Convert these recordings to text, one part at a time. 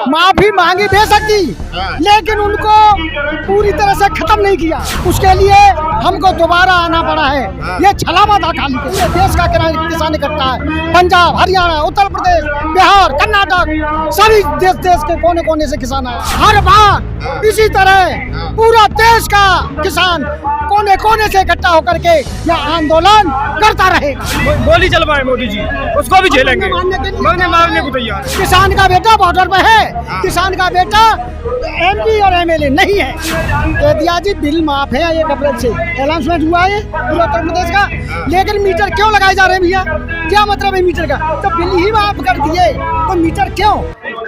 माफी मांगी बेशक की, लेकिन उनको पूरी तरह से खत्म नहीं किया। उसके लिए हमको दोबारा आना पड़ा है। ये छलावा था खाली के लिए। देश का किसान इकट्ठा है, पंजाब, हरियाणा, उत्तर प्रदेश, बिहार, कर्नाटक, सभी देश के कोने कोने से किसान आए। हर बार इसी तरह पूरा देश का किसान कोने कोने से इकट्ठा होकर के यह आंदोलन करता रहेगा। गोली चलवाए मोदी जी, उसको भी झेलेंगे, मारने को तैयार है। किसान का बेटा बॉर्डर पे है, किसान का बेटा एमपी और एमएलए नहीं है। कह दिया जी बिल माफ है, ये अप्रैल से अनाउंसमेंट हुआ है पूरे उत्तर प्रदेश का, लेकिन मीटर क्यों लगाए जा रहे हैं भैया? क्या मतलब है मीटर का? तो बिल ही माफ कर दिए तो मीटर क्यों?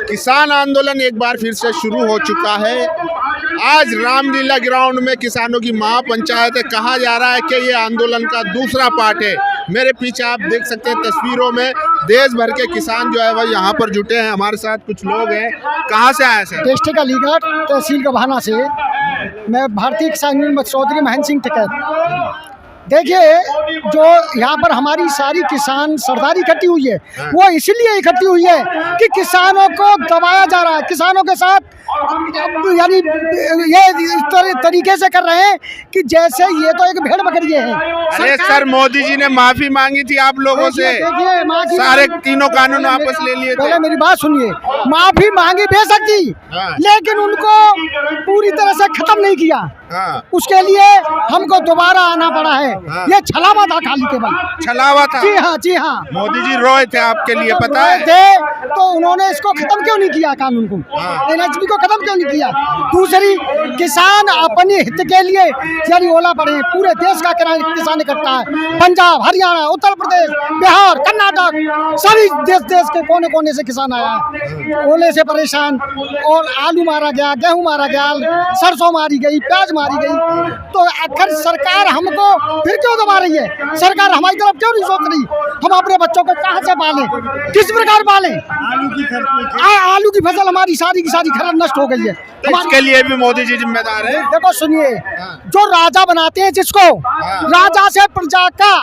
किसान आंदोलन एक बार फिर से शुरू हो चुका है। आज रामलीला ग्राउंड में किसानों की महापंचायत है। कहा जा रहा है कि ये आंदोलन का दूसरा पार्ट है। मेरे पीछे आप देख सकते हैं तस्वीरों में देश भर के किसान जो है वह यहाँ पर जुटे हैं। हमारे साथ कुछ लोग हैं। कहाँ से आए सर? डिस्ट्रिक्ट अलीगढ़ तहसील का बहाना से। मैं भारतीय किसान यूनियन चौधरी महेंद्र सिंह टिकैत। देखिए, जो यहाँ पर हमारी सारी किसान सरदारी इकट्ठी हुई है, वो इसलिए इकट्ठी हुई है कि किसानों को दबाया जा रहा है। किसानों के साथ यानी ये इस तरीके से कर रहे हैं कि जैसे ये तो एक भेड़ बकरी है। अरे सर, मोदी जी ने माफी मांगी थी आप लोगों से, सारे तीनों कानून वापस ले लिए थे। पहले मेरी बात सुनिए, माफी मांगी बेशक की, लेकिन उनको पूरी तरह से खत्म नहीं किया। उसके लिए हमको दोबारा आना पड़ा है। ये छलावा था खाली केवल, छलावा था। जी हाँ, जी हाँ। मोदी जी रोए थे आपके लिए, पता है? थे तो उन्होंने इसको खत्म क्यों नहीं किया? कानून को, एनएचपी को खत्म क्यों नहीं किया? दूसरी, किसान अपने हित के लिए यानी ओला पड़े। पूरे देश का किसान इकट्ठा है, पंजाब, हरियाणा, उत्तर प्रदेश, बिहार, कर्नाटक, सभी देश के कोने कोने से किसान आया है। ओले से परेशान, और आलू मारा गया, गेहूं मारा गया, सरसों मारी गई, प्याज मारी गई। तो आखिर सरकार हमको फिर क्यों दबा रही है? सरकार हमारी तरफ क्यों नहीं सोच रही? हम अपने बच्चों को कहाँ से पालें, किस प्रकार पालें? आलू की फसल हमारी सारी की सारी खरब नष्ट हो गई है। तो इसके लिए भी मोदी जी जिम्मेदार है। देखो सुनिए, जो राजा बनाते हैं जिसको, राजा से प्रजा का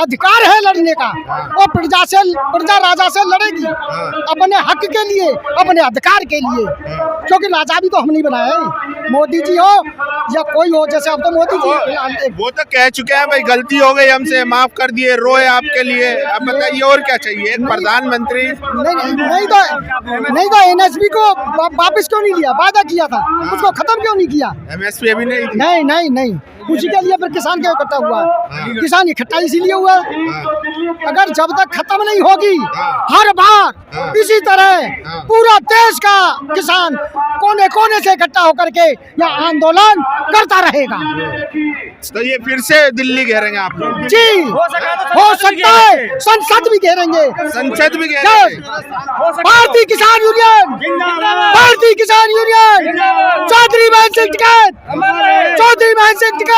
अधिकार है लड़ने का, और प्रजा राजा से लड़ेगी अपने हक के लिए, अपने अधिकार के लिए, क्योंकि राजा भी तो हम नहीं बनाए। मोदी जी हो या कोई हो, जैसे अब तो मोदी जी वो तो कह चुके हैं भाई गलती हो गई, हमसे माफ कर दिए, रोए आपके लिए। अब बताइए और क्या चाहिए? एक प्रधानमंत्री नहीं तो एनएचपी को वापस क्यों नहीं लिया? वादा किया था, उसको खत्म क्यों नहीं किया? एमएसपी अभी नहीं थी। नहीं, उसी के लिए फिर किसान क्यों इकट्ठा हुआ? किसान इकट्ठा इसीलिए हुआ। अगर जब तक खत्म नहीं होगी, हर बार इसी तरह पूरा देश का किसान कोने कोने से इकट्ठा होकर के यह आंदोलन करता रहेगा। तो ये फिर से दिल्ली घेरेंगे आप लोग? जी, हो सकता है संसद भी घेरेंगे। संसद भी घेरेंगे? भारतीय किसान यूनियन, भारतीय किसान यूनियन, चौधरी महेंद्र सिंह टिकैत, चौधरी महेंद्र सिंह टिकैत,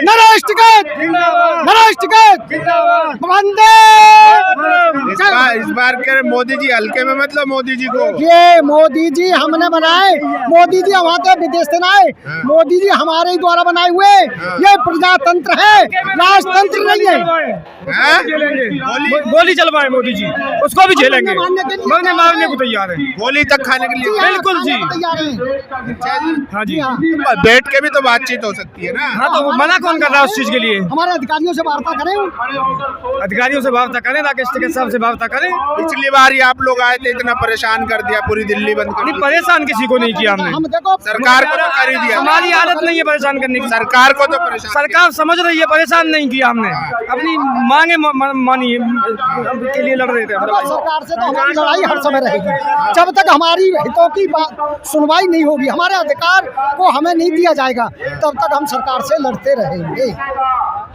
नरेश टिकैत, नरेश टिकैत, वंदे। इस बार के मोदी जी हल्के में मतलब मोदी जी को, ये मोदी जी हमने बनाए, मोदी जी वहाँ के विदेश से आए, मोदी जी हमारे ही द्वारा बनाए हुए। ये प्रजातंत्र है, राजतंत्र नहीं है। गोली चलवाए मोदी जी, उसको भी झेलेंगे, मारने को तैयार है। गोली तक खाने के लिए? बिल्कुल जी। हाँ जी, बैठ के भी तो बातचीत हो सकती है ना? हाँ, तो मना कौन कर रहा है उस चीज के लिए? हमारे अधिकारियों से वार्ता करें, अधिकारियों से वार्ता करें, राकेश टिकैत साहब से वार्ता करें। पिछली बार ही आप लोग आए थे, इतना परेशान कर दिया, पूरी दिल्ली बंद कर नहीं, परेशान किसी को नहीं किया हमने। हम देखो सरकार को तो कर ही दिया। हमारी आदत नहीं है परेशान करने की। सरकार को तो परेशान, सरकार समझ रही है, परेशान नहीं किया हमने। अपनी मांगे मानी के लिए लड़ रहे थे। सरकार से तो हमारी लड़ाई हर समय रहेगी, जब तक हमारी हितों की सुनवाई नहीं होगी, हमारे अधिकार को हमें नहीं दिया जाएगा, तब तक हम सरकार से लड़ते रहेंगे।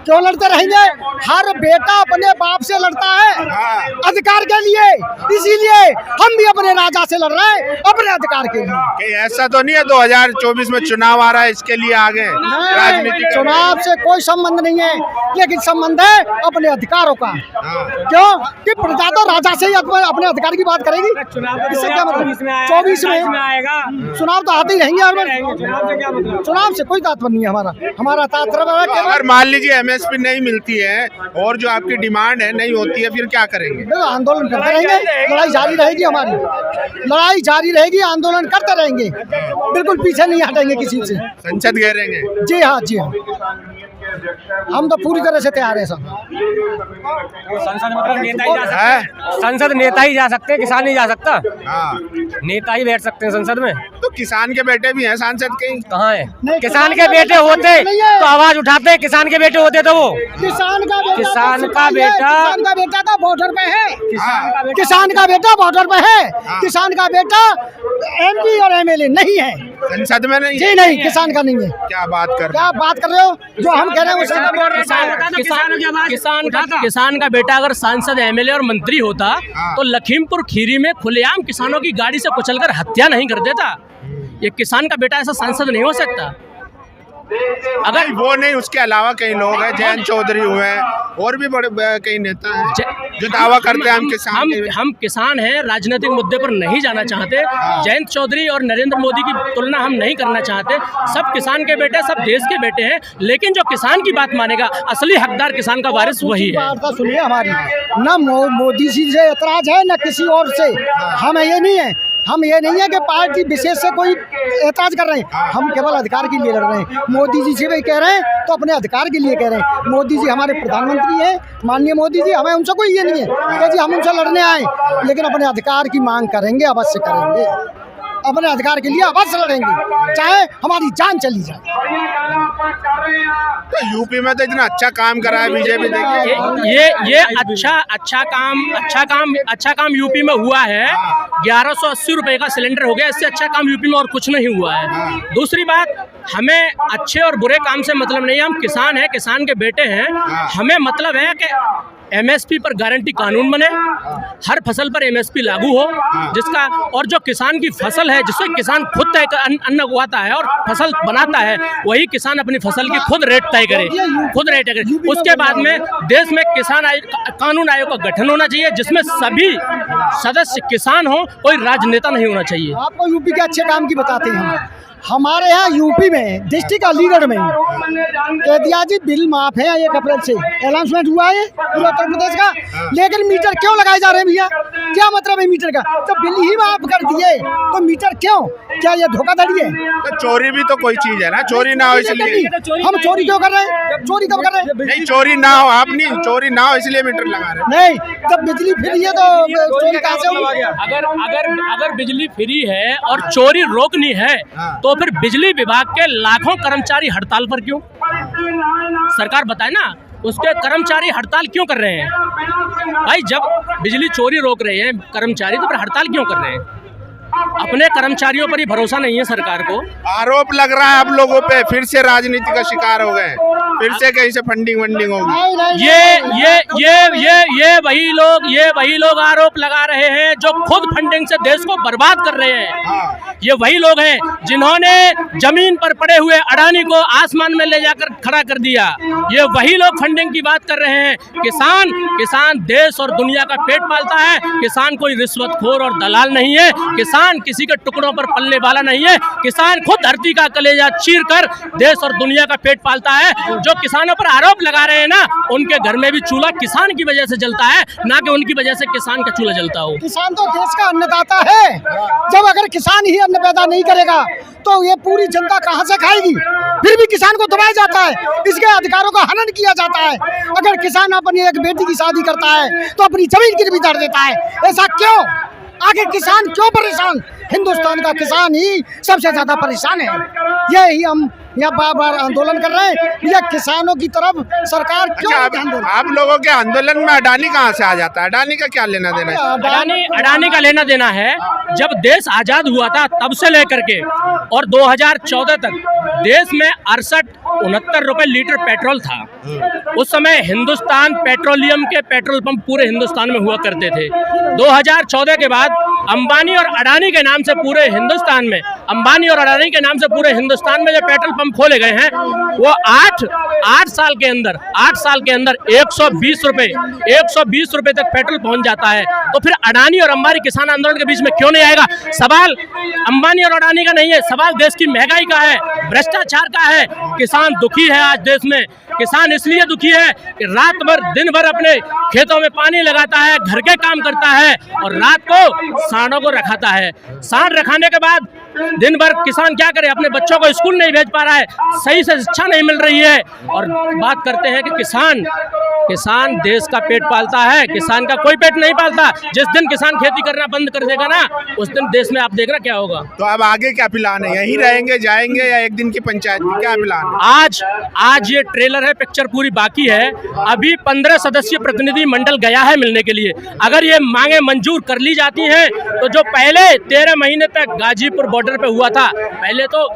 क्यों लड़ते रहेंगे? हर बेटा अपने बाप से लड़ता है अधिकार के लिए, इसीलिए हम भी अपने राजा से लड़ रहे हैं अपने अधिकार के लिए। ऐसा तो नहीं है 2024 में चुनाव आ रहा है इसके लिए आगे राजनीति? चुनाव से कोई संबंध नहीं है, लेकिन संबंध है अपने अधिकारों का। क्यों कि प्रजा तो राजा से ही अपने अधिकार की बात करेगी। इससे क्या मतलब? 24 में आएगा चुनाव, तो आते ही रहेंगे। चुनाव से कोई तात्पर्य नहीं है हमारा। तात्पर्य अगर मान लीजिए एमएसपी नहीं मिलती है और जो आपकी डिमांड है नहीं होती है, फिर क्या करेंगे? आंदोलन करते रहेंगे, लड़ाई जारी रहेगी हमारी, लड़ाई जारी रहेगी, आंदोलन करते रहेंगे, बिल्कुल पीछे नहीं हटेंगे किसी से। संसद घेरेंगे? जी हाँ, जी हाँ, हम तो पूरी तरह से तैयार है सब। संसद मतलब नेता ही जा सकते हैं, संसद नेता ही जा सकते हैं, किसान नहीं जा सकता। हाँ, नेता ही बैठ सकते हैं संसद में। तो किसान के बेटे भी हैं सांसद के? कहाँ है? नहीं, किसान के बेटे होते तो आवाज उठाते, किसान के बेटे होते तो वो किसान का बेटा, किसान का बेटा तो बॉर्डर पे है, हाँ, किसान का बेटा बॉर्डर पे है, किसान का बेटा एमपी और एमएलए नहीं है, संसद में नहीं? जी नहीं, किसान का नहीं है। क्या बात कर क्या बात कर रहे हो? जो हम कह रहे हैं किसान का बेटा अगर सांसद, एमएलए और मंत्री होता तो लखीमपुर खीरी में खुलेआम किसानों की गाड़ी से कुचलकर हत्या नहीं कर देता। ये किसान का बेटा ऐसा सांसद नहीं हो सकता। अगर वो नहीं, उसके अलावा कई लोग हैं, जयंत चौधरी हुए हैं और भी बड़े कई नेता हैं जो दावा करते हैं हम किसान हम किसान हैं, राजनीतिक मुद्दे पर नहीं जाना चाहते। जयंत चौधरी और नरेंद्र मोदी की तुलना हम नहीं करना चाहते। सब किसान के बेटे, सब देश के बेटे हैं, लेकिन जो किसान की बात मानेगा, असली हकदार किसान का वारिस वही है। बात सुनिए हमारी, न मोदी जी से एतराज है न किसी और से, हम ये नहीं है, हम ये नहीं है कि पार्टी विशेष से कोई एतराज कर रहे हैं, हम केवल अधिकार के लिए लड़ रहे हैं। मोदी जी से भी कह रहे हैं तो अपने अधिकार के लिए कह रहे हैं। मोदी जी हमारे प्रधानमंत्री हैं, माननीय मोदी जी, हमें उनसे कोई ये नहीं है कि जी हम उनसे लड़ने आए, लेकिन अपने अधिकार की मांग करेंगे, अवश्य करेंगे, अपने अधिकार के लिए अवश्य लड़ेंगे, चाहे हमारी जान चली जाए। तो यूपी में तो इतना अच्छा काम करा है बीजेपी, देखिए ये अच्छा काम यूपी में हुआ है। 1180 रुपए का सिलेंडर हो गया, इससे अच्छा काम यूपी में और कुछ नहीं हुआ है। दूसरी बात, हमें अच्छे और बुरे काम से मतलब नहीं है, हम किसान हैं, किसान के बेटे हैं। हमें मतलब है कि एमएसपी पर गारंटी कानून बने, हर फसल पर एमएसपी लागू हो, जिसका और जो किसान की फसल है, जिससे किसान खुद तय अन्न उगाता है और फसल बनाता है, वही किसान अपनी फसल की खुद रेट तय करे, खुद रेट तय करे। उसके बाद में देश में कानून आयोग का गठन होना चाहिए, जिसमें सभी सदस्य किसान हो, कोई राजनेता नहीं होना चाहिए। आपको यूपी के अच्छे काम की बताते हैं। हमारे यहाँ यूपी में डिस्ट्रिक्ट अलीगढ़ में कह दिया जी बिल माफ है 1 अप्रैल से, अनाउंसमेंट हुआ है पूरा उत्तर प्रदेश का, लेकिन मीटर क्यों लगाए जा रहे हैं भैया? क्या मतलब है मीटर का? तो बिल ही माफ कर दिए तो मीटर क्यों? क्या ये धोखाधड़ी है? तो चोरी भी तो कोई चीज है ना, चोरी ना हो इसलिए। हम चोरी क्यों कर रहे हैं? चोरी कब कर रहे हैं? नहीं, चोरी ना हो, आप नहीं, चोरी ना हो इसलिए मीटर लगा रहे हैं। नहीं, जब बिजली फ्री है तो चोरी कहाँ से होगी? अगर बिजली फ्री है और चोरी रोकनी है तो फिर बिजली विभाग के लाखों कर्मचारी हड़ताल पर क्यों? सरकार बताए ना, उसके कर्मचारी हड़ताल क्यों कर रहे हैं? भाई, जब बिजली चोरी रोक रहे हैं कर्मचारी, तो फिर हड़ताल क्यों कर रहे हैं? अपने कर्मचारियों पर ही भरोसा नहीं है सरकार को। आरोप लग रहा है आप लोगों पे, फिर से राजनीति का शिकार हो गए, फिर से कहीं से फंडिंग वंडिंग होगी। ये वही लोग आरोप लगा रहे हैं जो खुद फंडिंग से देश को बर्बाद कर रहे हैं। ये वही लोग हैं जिन्होंने जमीन पर पड़े हुए अडानी को आसमान में ले जाकर खड़ा कर दिया। ये वही लोग फंडिंग की बात कर रहे हैं। किसान देश और दुनिया का पेट पालता है। किसान कोई रिश्वतखोर और दलाल नहीं है। किसान किसी के टुकड़ों पर पलने वाला नहीं है। किसान खुद धरती का कलेजा चीर कर देश और दुनिया का पेट पालता है। जो किसानों पर आरोप लगा रहे हैं ना, उनके घर में भी चूल्हा किसान की वजह से जलता है, ना कि उनकी वजह से किसान का चूल्हा जलता हो। किसान तो देश का अन्नदाता है। जब अगर किसान ही अन्न पैदा नहीं करेगा तो ये पूरी जनता कहाँ से खाएगी? फिर भी किसान को दबाया जाता है, इसके अधिकारों का हनन किया जाता है। अगर किसान अपनी एक बेटी की शादी करता है तो अपनी जमीन गिरवी धर देता है। ऐसा क्यों? आगे किसान क्यों परेशान? हिंदुस्तान का किसान ही सबसे ज्यादा परेशान है। यही हम यहाँ बार-बार आंदोलन कर रहे हैं। यह किसानों की तरफ सरकार क्यों ध्यान दे रही है? आप लोगों के आंदोलन में अडानी कहाँ से आ जाता है? अडानी का क्या लेना देना है? अडानी का लेना देना है, जब देश आजाद हुआ था तब से लेकर के और 2014 तक देश में 68-69 रुपए लीटर पेट्रोल था। उस समय हिंदुस्तान पेट्रोलियम के पेट्रोल पंप पूरे हिंदुस्तान में हुआ करते थे। 2014 के बाद अंबानी और अडानी के नाम से पूरे हिंदुस्तान में, अंबानी और अडानी के नाम से पूरे हिंदुस्तान में जो पेट्रोल पंप खोले गए हैं, वो 8 साल के अंदर 120 रुपए तक पेट्रोल पहुंच जाता है। तो फिर अडानी और अंबानी किसान आंदोलन के बीच में क्यों नहीं आएगा? सवाल अंबानी और अडानी का नहीं है, सवाल देश की महंगाई का है, भ्रष्टाचार का है। किसान दुखी है आज देश में। किसान इसलिए दुखी है कि रात भर दिन भर अपने खेतों में पानी लगाता है, घर के काम करता है और रात को सांडों को रखाता है। सांड रखाने के बाद दिन भर किसान क्या करे, अपने बच्चों को स्कूल नहीं भेज पा रहा है, सही से शिक्षा नहीं मिल रही है। और बात करते हैं कि किसान देश का पेट पालता है, किसान का कोई पेट नहीं पालता। जिस दिन किसान खेती करना बंद कर देगा ना, उस दिन देश में आप देखना क्या होगा। तो अब आगे क्या प्लान है, यहीं रहेंगे, जाएंगे या एक दिन की पंचायत में, क्या प्लान है? आज ये ट्रेलर है, पिक्चर पूरी बाकी है। अभी 15 सदस्यीय प्रतिनिधि मंडल गया है मिलने के लिए। अगर ये मांगे मंजूर कर ली जाती हैं तो जो पहले 13 महीने तक गाजीपुर बॉर्डर पे हुआ था, पहले तो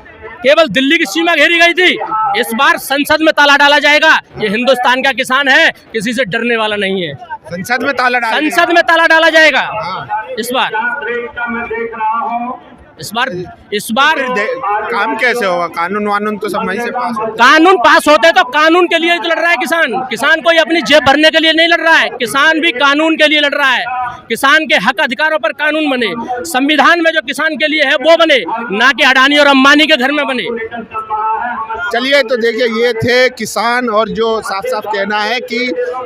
केवल दिल्ली की सीमा घेरी गई थी, इस बार संसद में ताला डाला जाएगा। ये हिंदुस्तान का किसान है, किसी से डरने वाला नहीं है। संसद में ताला डाला जाएगा इस बार काम कैसे होगा? कानून वानून तो सब वहीं से पास होगा। कानून पास होते तो कानून के लिए तो लड़ रहा है किसान कोई अपनी जेब भरने के लिए नहीं लड़ रहा है, किसान भी कानून के लिए लड़ रहा है। किसान के हक अधिकारों पर कानून बने, संविधान में जो किसान के लिए है वो बने, ना कि अडानी और अंबानी के घर में बने। चलिए, तो देखिए, ये थे किसान और जो साफ साफ कहना है कि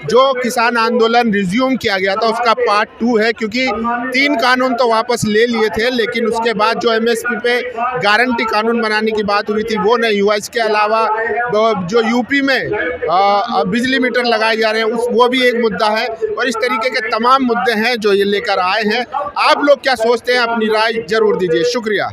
जो किसान आंदोलन रिज्यूम किया गया था उसका पार्ट 2 है, क्योंकि 3 कानून तो वापस ले लिए थे, लेकिन उसके बाद जो एमएसपी पे गारंटी कानून बनाने की बात हुई थी वो नहीं हुआ। इसके अलावा जो यूपी में बिजली मीटर लगाए जा रहे हैं वो भी एक मुद्दा है, और इस तरीके के तमाम मुद्दे हैं जो ये लेकर आए हैं। आप लोग क्या सोचते हैं, अपनी राय जरूर दीजिए। शुक्रिया।